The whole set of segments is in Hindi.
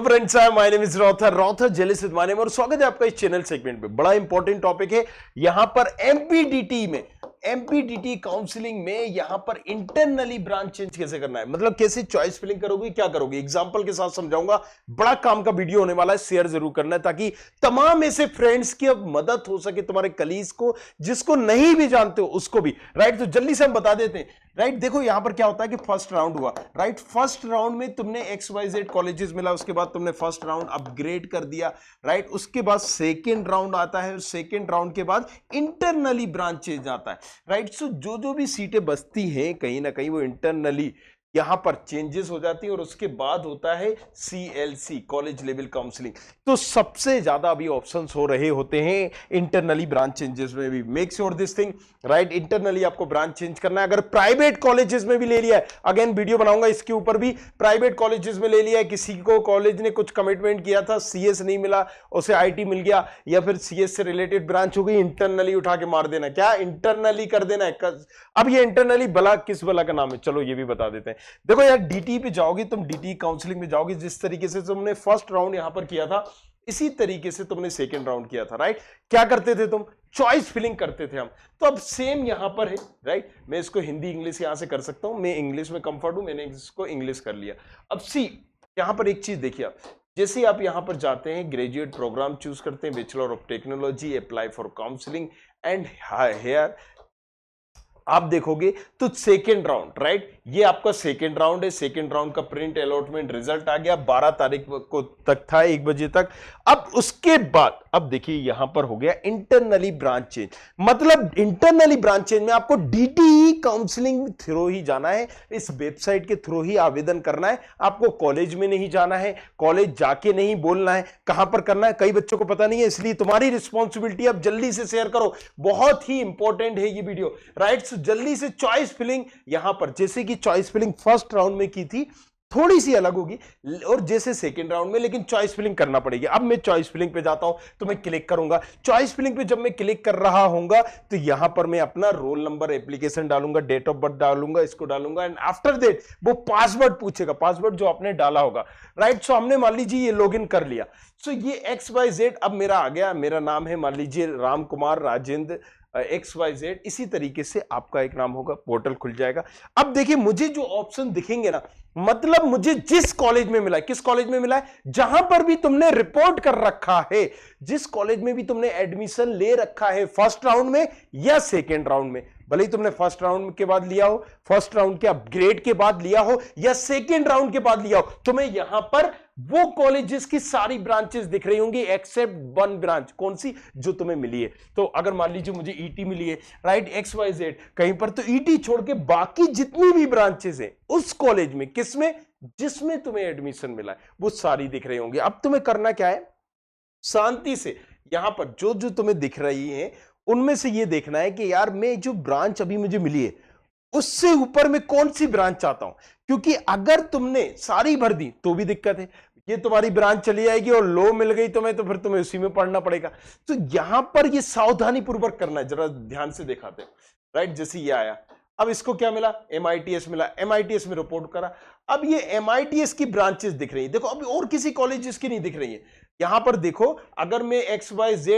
फ्रेंड्स, माय नेम इज रॉथर जेलिस विद माय नेम और स्वागत है आपका इस चैनल सेगमेंट पे। बड़ा इंपॉर्टेंट टॉपिक है यहां पर एमपीडीटी काउंसलिंग में यहां पर इंटरनली ब्रांच चेंज कैसे करना है, मतलब कैसे चॉइस फिलिंग करोगे, क्या करोगे, एग्जांपल के साथ समझाऊंगा। बड़ा काम का वीडियो होने वाला है, शेयर जरूर करना है ताकि तमाम ऐसे फ्रेंड्स की अब मदद हो सके, तुम्हारे कलीग्स को, जिसको नहीं भी जानते हो उसको भी। राइट, तो जल्दी से हम बता देते हैं। राइट, देखो यहां पर क्या होता है कि फर्स्ट राउंड हुआ। राइट, फर्स्ट राउंड में तुमने XYZ कॉलेजेस मिला, उसके बाद तुमने फर्स्ट राउंड अपग्रेड कर दिया। राइट, उसके बाद सेकेंड राउंड आता है, सेकेंड राउंड के बाद इंटरनली ब्रांच चेंज आता है। राइट, सो जो भी सीटें बचती हैं कहीं ना कहीं वो इंटरनली यहां पर चेंजेस हो जाती है और उसके बाद होता है CLC, कॉलेज लेवल काउंसलिंग। तो सबसे ज्यादा अभी ऑप्शंस हो रहे होते हैं इंटरनली ब्रांच चेंजेस में भी। Make sure this thing, right, internally आपको ब्रांच चेंज करना है। अगर प्राइवेट कॉलेजेस में भी ले लिया है, अगेन वीडियो बनाऊंगा इसके ऊपर भी, प्राइवेट कॉलेजेस में ले लिया है, किसी को कॉलेज ने कुछ कमिटमेंट किया था, CS नहीं मिला, उसे IT मिल गया, या फिर CS से रिलेटेड ब्रांच हो गई, इंटरनली उठा के मार देना। क्या इंटरनली कर देना है? अब ये इंटरनली भला किस भला का नाम है, चलो ये भी बता देते हैं। देखो यार, DT पे जाओगे तुम, DT काउंसलिंग में जाओगे, जिस तरीके से तुमने फर्स्ट राउंड यहां पर किया था इसी तरीके से तुमने सेकंड राउंड किया था। राइट, क्या करते थे तुम? चॉइस फिलिंग करते थे हम। तो अब सेम यहां पर है। राइट, मैं इसको हिंदी इंग्लिश यहां से कर सकता हूं, मैं इंग्लिश में कंफर्ट हूं, मैंने इसको इंग्लिश कर लिया। अब सी यहां पर एक चीज देखिए आप, जैसे आप यहां पर जाते हैं, ग्रेजुएट प्रोग्राम चूज करते हैं, bachelor of technology, apply for counselling and here आप देखोगे तो सेकेंड राउंड। राइट, ये आपका सेकेंड राउंड है। सेकेंड राउंड का प्रिंट अलॉटमेंट रिजल्ट आ गया 12 तारीख को तक था, 1 बजे तक। अब उसके बाद अब देखिए यहां पर हो गया इंटरनली ब्रांच चेंज। मतलब इंटरनली ब्रांच चेंज में आपको DTE काउंसलिंग थ्रू ही जाना है, इस वेबसाइट के थ्रू ही आवेदन करना है। आपको कॉलेज में नहीं जाना है, कॉलेज जाके नहीं बोलना है, कहां पर करना है कई बच्चों को पता नहीं है, इसलिए तुम्हारी रिस्पॉन्सिबिलिटी। अब जल्दी से शेयर करो, बहुत ही इंपॉर्टेंट है ये वीडियो। राइट, जल्दी से चॉइस फिलिंग यहां पर, जैसे कि चॉइस फिलिंग फर्स्ट राउंड में की थी, थोड़ी सी अलग होगी और जैसे सेकंड राउंड में, लेकिन चॉइस फिलिंग करना पड़ेगी। अब मैं चॉइस फिलिंग पे जाता हूं तो मैं क्लिक करूंगा। चॉइस फिलिंग पे जब मैं क्लिक कर रहा हूंगा तो यहां पर मैं अपना रोल नंबर, एप्लीकेशन डालूंगा, डेट ऑफ बर्थ डालूंगा, इसको डालूंगा एंड आफ्टर दैट वो पासवर्ड पूछेगा, पासवर्ड जो आपने डाला होगा। राइट, सो हमने मान लीजिए ये लॉगिन कर लिया। सो ये XYZ अब मेरा आ गया, मेरा नाम है मान लीजिए राम कुमार राजेंद्र XYZ, इसी तरीके से आपका एक नाम होगा, पोर्टल खुल जाएगा। अब देखिए मुझे जो ऑप्शन दिखेंगे ना, मतलब मुझे जिस कॉलेज में मिला है, किस कॉलेज में मिला है, जहां पर भी तुमने रिपोर्ट कर रखा है, जिस कॉलेज में भी तुमने एडमिशन ले रखा है फर्स्ट राउंड में या सेकेंड राउंड में, भले ही तुमने फर्स्ट राउंड के बाद लिया हो, फर्स्ट राउंड के अपग्रेड के बाद लिया हो या सेकेंड राउंड के बाद लिया हो, तुम्हें यहां पर वो कॉलेजेस की सारी ब्रांचेस दिख रही होंगी एक्सेप्ट वन ब्रांच। कौन सी? जो तुम्हें मिली है। तो अगर मान लीजिए मुझे ET मिली है, राइट, XYZ कहीं पर, तो ET छोड़ के बाकी जितनी भी ब्रांचेस हैं उस कॉलेज में, किसमें, जिसमें तुम्हें एडमिशन मिला है, वो सारी दिख रही होंगी। अब तुम्हें करना क्या है, शांति से यहां पर जो जो तुम्हें दिख रही है उनमें से ये देखना है कि यार मैं जो ब्रांच अभी मुझे मिली है उससे ऊपर मैं कौन सी ब्रांच चाहता हूं। क्योंकि अगर तुमने सारी भर दी तो भी दिक्कत है, ये तुम्हारी ब्रांच चली जाएगी और लो मिल गई तुम्हें तो फिर तुम्हें उसी में पढ़ना पड़ेगा। तो यहां पर ये सावधानी पूर्वक करना है, जरा ध्यान से दिखाते हैं। राइट, जैसे ये आया, अब इसको क्या मिला, MITS मिला, MITS में रिपोर्ट करा। अब ये MITS की ब्रांचेस दिख रही है, देखो अभी और किसी कॉलेजेस की नहीं दिख रही है। यहां पर देखो, अगर मैं XYZ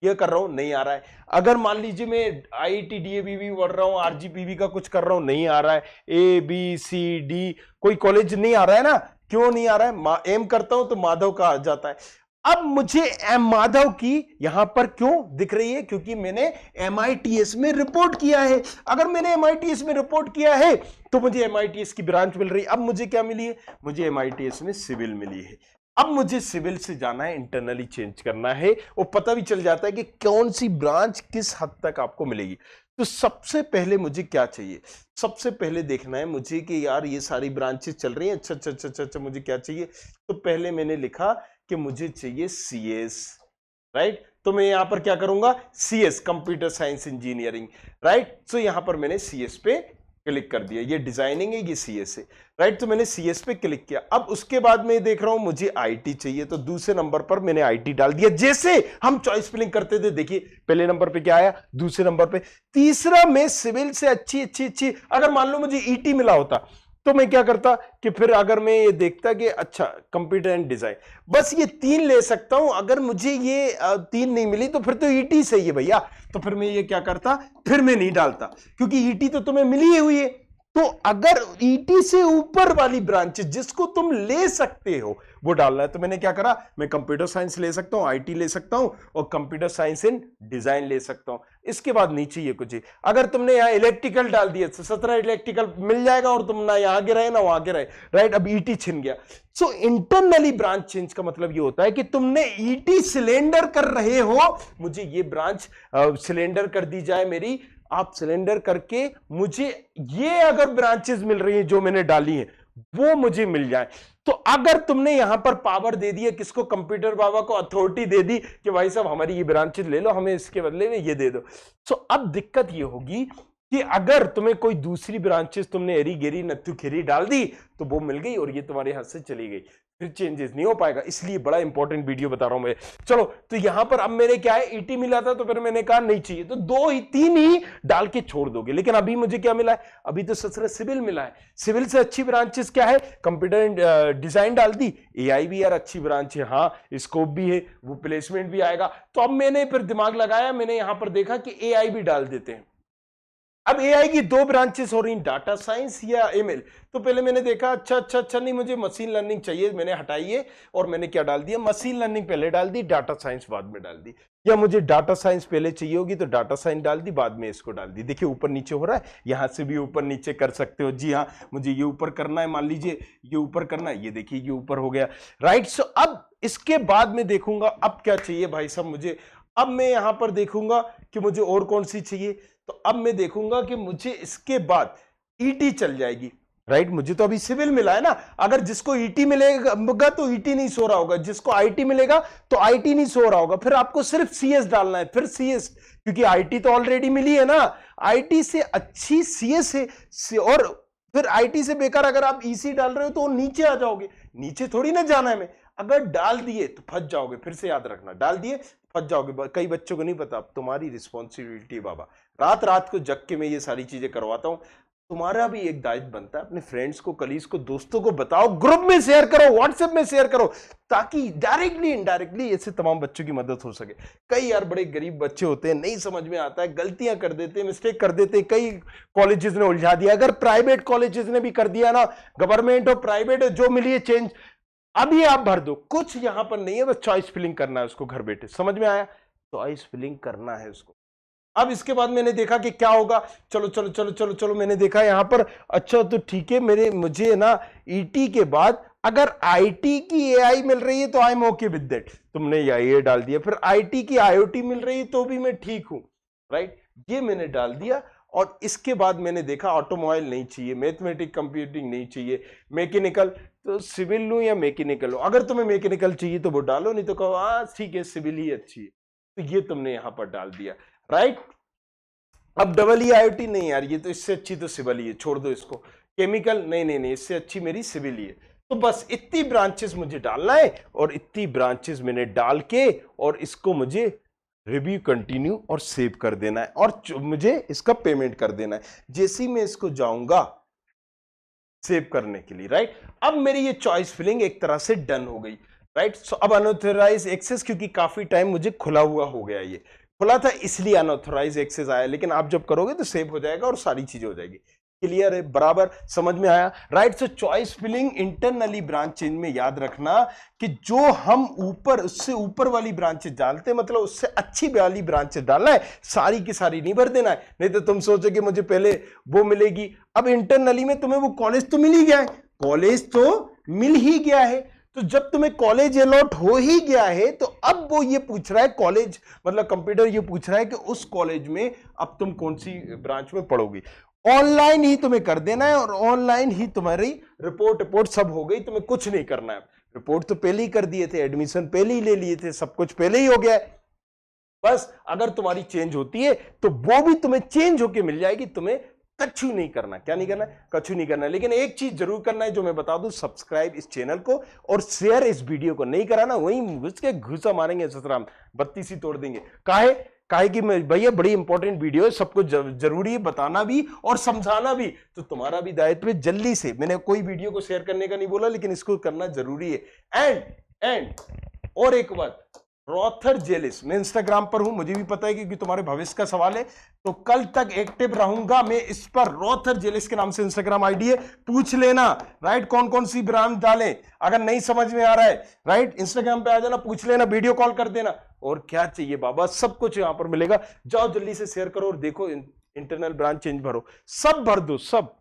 ये कर रहा हूं, नहीं आ रहा है। अगर मान लीजिए मैं IIT DABB पढ़ रहा हूं, RGPV का कुछ कर रहा हूं, नहीं आ रहा है। ABCD कोई कॉलेज नहीं आ रहा है ना, क्यों नहीं आ रहा है? एम करता हूं तो माधव का आ जाता है। अब मुझे M माधव की यहां पर क्यों दिख रही है? क्योंकि मैंने MITS में रिपोर्ट किया है। अगर मैंने MITS में रिपोर्ट किया है तो मुझे MITS की ब्रांच मिल रही है। अब मुझे क्या मिली है? मुझे MITS में सिविल मिली है। अब मुझे सिविल से जाना है, इंटरनली चेंज करना है, वो पता भी चल जाता है कि कौन सी ब्रांच किस हद तक आपको मिलेगी। तो सबसे पहले मुझे क्या चाहिए? सबसे पहले देखना है मुझे कि यार ये सारी ब्रांचेस चल रही हैं, अच्छा अच्छा अच्छा अच्छा अच्छा, मुझे क्या चाहिए? तो पहले मैंने लिखा कि मुझे चाहिए CS। राइट, तो मैं यहां पर क्या करूंगा, CS, computer science engineering. Right, so यहां पर मैंने CS पे क्लिक कर दिया। ये डिजाइनिंग है, ये CS है। राइट, तो मैंने CS पे क्लिक किया। अब उसके बाद मैं देख रहा हूं मुझे IT चाहिए, तो दूसरे नंबर पर मैंने IT डाल दिया। जैसे हम चॉइस फिलिंग करते थे, देखिए पहले नंबर पे क्या आया, दूसरे नंबर पे, तीसरा में सिविल से अच्छी अच्छी अच्छी, अगर मान लो मुझे ET मिला होता तो मैं क्या करता कि फिर अगर मैं ये देखता कि अच्छा कंप्यूटर एंड डिजाइन, बस ये 3 ले सकता हूं, अगर मुझे ये 3 नहीं मिली तो फिर तो ईटी सही है भैया, तो फिर मैं ये क्या करता, फिर मैं नहीं डालता, क्योंकि ईटी तो तुम्हें मिली हुई है। तो अगर ईटी से ऊपर वाली ब्रांचेस जिसको तुम ले सकते हो वो डालना है, तो मैंने क्या करा, मैं कंप्यूटर साइंस ले सकता हूं, आईटी ले सकता हूं, और कंप्यूटर साइंस इन डिजाइन ले सकता हूं। इसके बाद नीचे ये कुछ ही, अगर तुमने यहां इलेक्ट्रिकल डाल दिया तो 17 इलेक्ट्रिकल मिल जाएगा, और तुम ना यहां गिरे ना वहां गिरे, राइट। अब ईटी छिन गया। सो इंटरनली ब्रांच चेंज का मतलब ये होता है कि तुमने ईटी सिलेंडर कर रहे हो, मुझे ये ब्रांच सिलेंडर कर दी जाए मेरी, आप सिलेंडर करके मुझे ये अगर ब्रांचेस मिल रही हैं जो मैंने डाली हैं वो मुझे मिल जाए। तो अगर तुमने यहां पर पावर दे दी है किसको, कंप्यूटर बाबा को अथॉरिटी दे दी कि भाई साहब हमारी ये ब्रांचेस ले लो, हमें इसके बदले में ये दे दो। सो अब दिक्कत ये होगी कि अगर तुम्हें कोई दूसरी ब्रांचेस तुमने एरी गेरी नत्थु खेरी डाल दी तो वो मिल गई और ये तुम्हारे हाथ से चली गई, फिर चेंजेस नहीं हो पाएगा। इसलिए बड़ा इंपॉर्टेंट वीडियो बता रहा हूं मैं। चलो तो यहां पर अब मेरे क्या है, ईटी मिला था तो फिर मैंने कहा नहीं चाहिए, तो 2 ही 3 ही डाल के छोड़ दोगे। लेकिन अभी मुझे क्या मिला है, अभी तो ससुरा सिविल मिला है। सिविल से अच्छी ब्रांचेस क्या है, कंप्यूटर डिजाइन डाल दी, एआई भी यार अच्छी ब्रांच है, हाँ स्कोप भी है, वो प्लेसमेंट भी आएगा। तो अब मैंने फिर दिमाग लगाया, मैंने यहां पर देखा कि एआई भी डाल देते हैं। अब एआई की 2 ब्रांचेस हो रही, डाटा साइंस या एमएल। तो पहले मैंने देखा अच्छा नहीं, मुझे मशीन लर्निंग चाहिए, मैंने हटाई है और मैंने क्या डाल दिया, मशीन लर्निंग पहले डाल दी, डाटा साइंस बाद में डाल दी। या मुझे डाटा साइंस पहले चाहिए होगी तो डाटा साइंस डाल दी, बाद में इसको डाल दी। देखिए ऊपर नीचे हो रहा है, यहां से भी ऊपर नीचे कर सकते हो। जी हाँ, मुझे ये ऊपर करना है, मान लीजिए ये ऊपर करना है, ये देखिए ये ऊपर हो गया, राइट। सो अब इसके बाद में देखूंगा अब क्या चाहिए भाई साहब मुझे। अब मैं यहां पर देखूंगा कि मुझे और कौन सी चाहिए, तो अब मैं देखूंगा कि मुझे इसके बाद ईटी चल जाएगी, राइट। मुझे तो अभी सिविल मिला है ना, अगर जिसको ईटी मिलेगा तो ईटी नहीं सो रहा होगा, जिसको आईटी मिलेगा तो आईटी नहीं सो रहा होगा, फिर आपको सिर्फ सीएस डालना है, फिर सीएस, क्योंकि आईटी तो ऑलरेडी मिली है ना, आईटी से अच्छी सीएस है। और फिर आईटी से बेकार अगर आप ईसी डाल रहे हो तो नीचे आ जाओगे, नीचे थोड़ी ना जाना है। मैं अगर डाल दिए तो फंस जाओगे, फिर से याद रखना, डाल दिए फंस जाओगे। कई बच्चों को नहीं पता, तुम्हारी रिस्पॉन्सिबिलिटी बाबा, रात रात को जग के मैं ये सारी चीजें करवाता हूं। तुम्हारा भी एक दायित्व बनता है, अपने फ्रेंड्स को, कलीग्स को, दोस्तों को बताओ, ग्रुप में शेयर करो, व्हाट्सएप में शेयर करो, ताकि डायरेक्टली इनडायरेक्टली ऐसे तमाम बच्चों की मदद हो सके। कई यार बड़े गरीब बच्चे होते हैं, नहीं समझ में आता है, गलतियां कर देते हैं, मिस्टेक कर देते हैं, कई कॉलेजेस ने उलझा दिया। अगर प्राइवेट कॉलेजेस ने भी कर दिया ना, गवर्नमेंट और प्राइवेट जो मिली है चेंज, अभी आप भर दो, कुछ यहां पर नहीं है, बस चॉइस फिलिंग करना है उसको घर बैठे। समझ में आया, चॉइस फिलिंग करना है उसको। अब इसके बाद मैंने देखा कि क्या होगा, चलो चलो चलो चलो चलो, मैंने देखा यहां पर, अच्छा तो ठीक है, मुझे ना ईटी के बाद अगर आईटी की एआई मिल रही है तो I am okay with that, तुमने ये डाल दिया। फिर आईटी की आईओटी मिल रही है तो भी मैं ठीक हूं, राइट, ये मैंने डाल दिया। और इसके बाद मैंने देखा ऑटोमोबाइल नहीं चाहिए, मैथमेटिक कंप्यूटिंग नहीं चाहिए, मैकेनिकल, तो सिविल लूं या मैकेनिकल लूं। अगर तुम्हें मैकेनिकल चाहिए तो वो डालो, नहीं तो कहो हाँ ठीक है सिविल ही अच्छी है, तो ये तुमने यहां पर डाल दिया, राइट। अब डबल ई आईओटी नहीं यार, ये तो इससे अच्छी तो सिविल ही है, छोड़ दो इसको। केमिकल नहीं नहीं नहीं, इससे अच्छी मेरी सिविल ही है। तो बस इतनी ब्रांचेस मुझे डालना है, और इतनी ब्रांचेस मैंने डाल के और इसको मुझे रिव्यू कंटिन्यू और सेव कर देना है, और मुझे इसका पेमेंट कर देना है जैसे ही मैं इसको जाऊंगा सेव करने के लिए, राइट। अब मेरी ये चॉइस फिलिंग एक तरह से डन हो गई, राइट। सो अब अनऑथराइज एक्सेस, क्योंकि काफी टाइम मुझे खुला हुआ हो गया, ये खुला था इसलिए अनऑथराइज एक्सेस आया, लेकिन आप जब करोगे तो सेव हो जाएगा और सारी चीजें हो जाएगी। क्लियर है, बराबर समझ में आया, right. So choice filling internally branch change में याद रखना कि जो हम ऊपर उससे ऊपर वाली ब्रांचेस डालते हैं, मतलब उससे अच्छी वाली ब्रांचेस डालना है, सारी की सारी नहीं भर देना है। नहीं तो तुम सोचो कि मुझे पहले वो मिलेगी, अब इंटरनली में तुम्हें वो कॉलेज तो मिल ही गया है, कॉलेज तो मिल ही गया है, तो जब तुम्हें कॉलेज अलॉट हो ही गया है तो अब वो ये पूछ रहा है, कॉलेज मतलब कंप्यूटर ये पूछ रहा है कि उस कॉलेज में अब तुम कौन सी ब्रांच में पढ़ोगी। ऑनलाइन ही तुम्हें कर देना है, और ऑनलाइन ही तुम्हारी रिपोर्ट सब हो गई, तुम्हें कुछ नहीं करना है। रिपोर्ट तो पहले ही कर दिए थे, एडमिशन पहले ही ले लिए थे, सब कुछ पहले ही हो गया है। बस अगर तुम्हारी चेंज होती है तो वो भी तुम्हें चेंज होके मिल जाएगी, तुम्हें कछु नहीं करना। क्या नहीं करना? कछु नहीं करना। लेकिन एक चीज जरूर करना है जो मैं बता दूं, सब्सक्राइब इस चैनल को और शेयर इस वीडियो को। नहीं करा ना वहीं घुस के घुसा मारेंगे ससुराम, बत्ती सी तोड़ देंगे। काहे काहे कि भैया बड़ी इंपॉर्टेंट वीडियो है, सबको जरूरी है बताना भी और समझाना भी, तो तुम्हारा भी दायित्व है। जल्दी से, मैंने कोई वीडियो को शेयर करने का नहीं बोला, लेकिन इसको करना जरूरी है। एंड और एक बात, रॉथर जेलिस, मैं इंस्टाग्राम पर हूं, मुझे भी पता है कि तुम्हारे भविष्य का सवाल है, तो कल तक एक्टिव रहूंगा मैं इस पर। रॉथर जेलिस के नाम से इंस्टाग्राम आईडी है, पूछ लेना राइट कौन कौन सी ब्रांड डालें। अगर नहीं समझ में आ रहा है राइट, इंस्टाग्राम पे आ जाना, पूछ लेना, वीडियो कॉल कर देना। और क्या चाहिए बाबा, सब कुछ यहां पर मिलेगा। जाओ जल्दी से शेयर करो और देखो, इंटरनल ब्रांड चेंज भरो, सब भर दो, सब